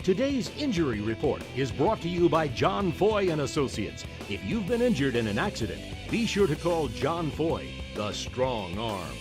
Today's injury report is brought to you by John Foy and Associates. If you've been injured in an accident, be sure to call John Foy, the strong arm.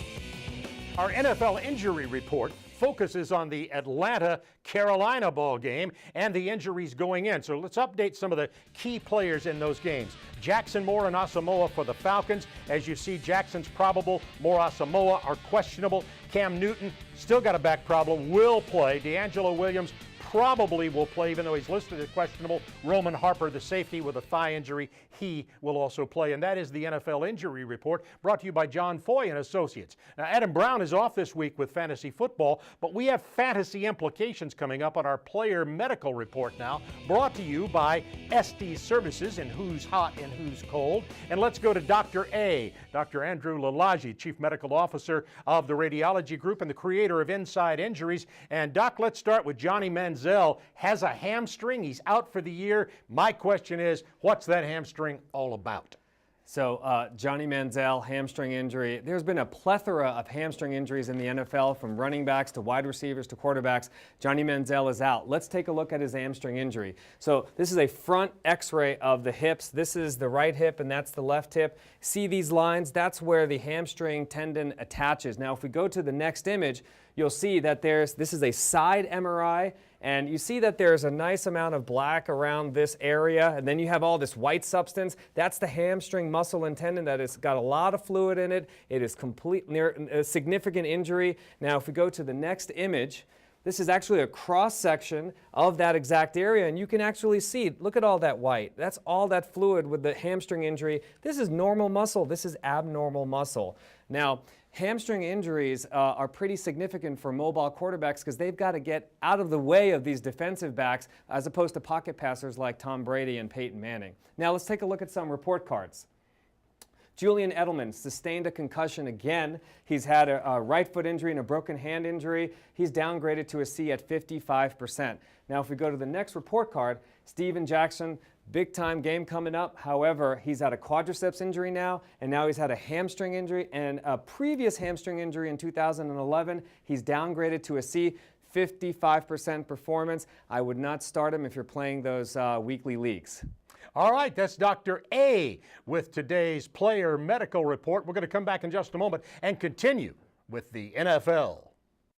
Our NFL injury report focuses on the Atlanta-Carolina ball game and the injuries going in. So let's update some of the key players in those games. Jackson Moore and Asamoah for the Falcons. As you see, Jackson's probable, Moore, Asamoah are questionable. Cam Newton still got a back problem, will play. DeAngelo Williams probably will play, even though he's listed as questionable. Roman Harper, the safety with a thigh injury, he will also play. And that is the NFL injury report, brought to you by John Foy and Associates. Now, Adam Brown is off this week with fantasy football, but we have fantasy implications coming up on our player medical report now, brought to you by SD Services in Who's Hot and Who's Cold. And let's go to Dr. A, Dr. Andrew Lalage, Chief Medical Officer of the Radiology Group and the creator of Inside Injuries. And Doc, let's start with Johnny Manziel. Has a hamstring. He's out for the year. My question is, what's that hamstring all about? So Johnny Manziel, hamstring injury. There's been a plethora of hamstring injuries in the NFL, from running backs to wide receivers to quarterbacks. Johnny Manziel is out. Let's take a look at his hamstring injury. So this is a front x-ray of the hips. This is the right hip and that's the left hip. See these lines? That's where the hamstring tendon attaches. Now if we go to the next image, you'll see that this is a side MRI, and you see that there's a nice amount of black around this area, and then you have all this white substance. That's the hamstring muscle and tendon that has got a lot of fluid in it. It is near a significant injury. Now if we go to the next image, this is actually a cross-section of that exact area, and you can actually see, look at all that white. That's all that fluid with the hamstring injury. This is normal muscle. This is abnormal muscle. Now, hamstring injuries are pretty significant for mobile quarterbacks because they've got to get out of the way of these defensive backs as opposed to pocket passers like Tom Brady and Peyton Manning. Now, let's take a look at some report cards. Julian Edelman sustained a concussion again. He's had a right foot injury and a broken hand injury. He's downgraded to a C at 55%. Now, if we go to the next report card, Steven Jackson, big time game coming up. However, he's had a quadriceps injury now, and now he's had a hamstring injury and a previous hamstring injury in 2011. He's downgraded to a C, 55% performance. I would not start him if you're playing those weekly leagues. All right, that's Dr. A with today's player medical report. We're going to come back in just a moment and continue with the NFL.